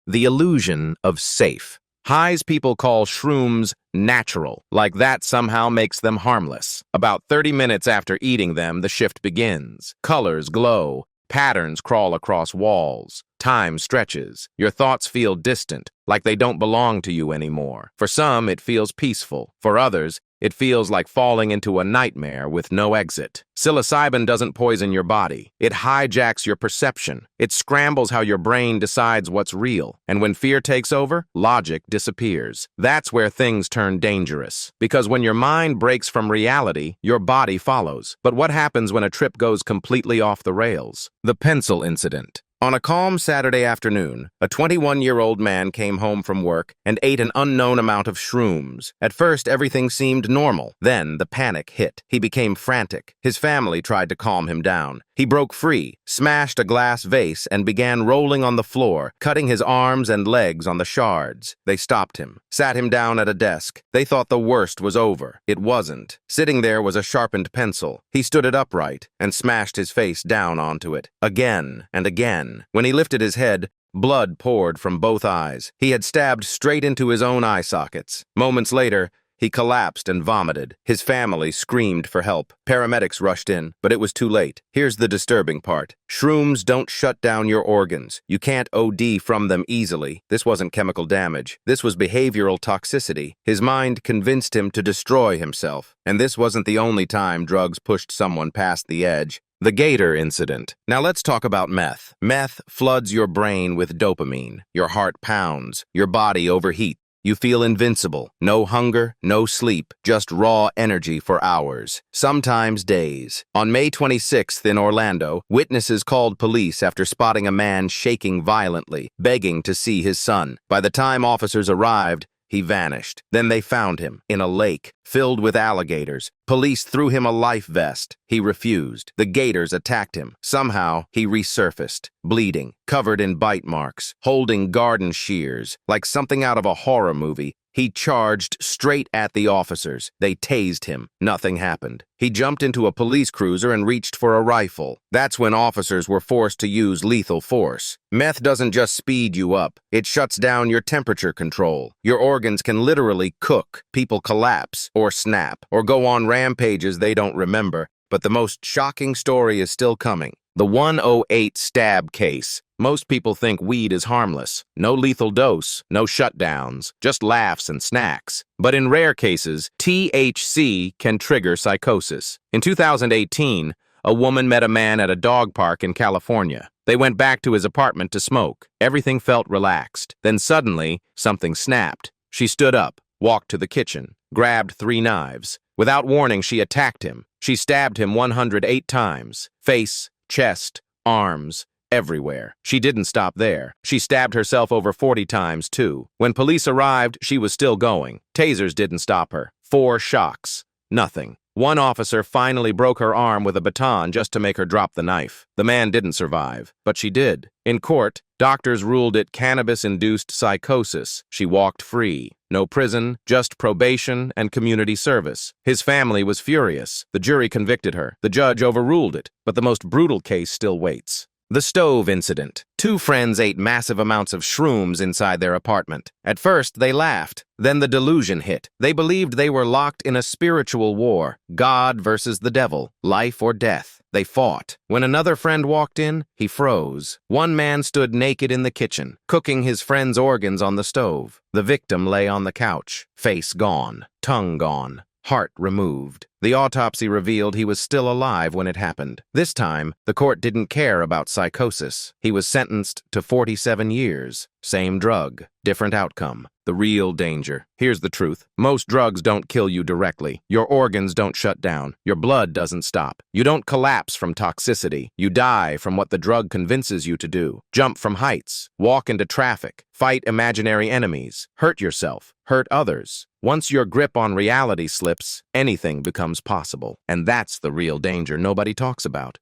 The illusion of safe. Highs people call shrooms natural, like that somehow makes them harmless. About 30 minutes after eating them, the shift begins. Colors glow, patterns crawl across walls. Time stretches. Your thoughts feel distant, like they don't belong to you anymore. For some, it feels peaceful. For others, it feels like falling into a nightmare with no exit. Psilocybin doesn't poison your body. It hijacks your perception. It scrambles how your brain decides what's real. And when fear takes over, logic disappears. That's where things turn dangerous. Because when your mind breaks from reality, your body follows. But what happens when a trip goes completely off the rails? The pencil incident. On a calm Saturday afternoon, a 21-year-old man came home from work and ate an unknown amount of shrooms. At first, everything seemed normal. Then, the panic hit. He became frantic. His family tried to calm him down. He broke free, smashed a glass vase, and began rolling on the floor, cutting his arms and legs on the shards. They stopped him, sat him down at a desk. They thought the worst was over. It wasn't. Sitting there was a sharpened pencil. He stood it upright and smashed his face down onto it, again and again. When he lifted his head, blood poured from both eyes. He had stabbed straight into his own eye sockets. Moments later, he collapsed and vomited. His family screamed for help. Paramedics rushed in, but it was too late. Here's the disturbing part. Shrooms don't shut down your organs. You can't OD from them easily. This wasn't chemical damage. This was behavioral toxicity. His mind convinced him to destroy himself. And this wasn't the only time drugs pushed someone past the edge. The Gator incident. Now let's talk about meth. Meth floods your brain with dopamine. Your heart pounds. Your body overheats. You feel invincible. No hunger, no sleep, just raw energy for hours, sometimes days. On May 26th in Orlando, witnesses called police after spotting a man shaking violently, begging to see his son. By the time officers arrived, he vanished. Then they found him in a lake filled with alligators. Police threw him a life vest. He refused. The gators attacked him. Somehow, he resurfaced, bleeding, covered in bite marks, holding garden shears, like something out of a horror movie. He charged straight at the officers. They tased him. Nothing happened. He jumped into a police cruiser and reached for a rifle. That's when officers were forced to use lethal force. Meth doesn't just speed you up. It shuts down your temperature control. Your organs can literally cook. People collapse, or snap, or go on rampages they don't remember. But the most shocking story is still coming. The 108 stab case. Most people think weed is harmless. No lethal dose, no shutdowns, just laughs and snacks. But in rare cases, THC can trigger psychosis. In 2018, a woman met a man at a dog park in California. They went back to his apartment to smoke. Everything felt relaxed. Then suddenly, something snapped. She stood up, walked to the kitchen, grabbed 3 knives. Without warning, she attacked him. She stabbed him 108 times. Face, chest, arms, everywhere. She didn't stop there. She stabbed herself over 40 times, too. When police arrived, she was still going. Tasers didn't stop her. 4 shocks. Nothing. One officer finally broke her arm with a baton just to make her drop the knife. The man didn't survive, but she did. In court, doctors ruled it cannabis-induced psychosis. She walked free. No prison, just probation and community service. His family was furious. The jury convicted her. The judge overruled it, but the most brutal case still waits. The stove incident. 2 friends ate massive amounts of shrooms inside their apartment. At first, they laughed. Then the delusion hit. They believed they were locked in a spiritual war. God versus the devil. Life or death. They fought. When another friend walked in, he froze. One man stood naked in the kitchen, cooking his friend's organs on the stove. The victim lay on the couch. Face gone. Tongue gone. Heart removed. The autopsy revealed he was still alive when it happened. This time, the court didn't care about psychosis. He was sentenced to 47 years. Same drug, different outcome. The real danger. Here's the truth. Most drugs don't kill you directly. Your organs don't shut down. Your blood doesn't stop. You don't collapse from toxicity. You die from what the drug convinces you to do. Jump from heights. Walk into traffic. Fight imaginary enemies. Hurt yourself. Hurt others. Once your grip on reality slips, anything becomes possible. And that's the real danger nobody talks about.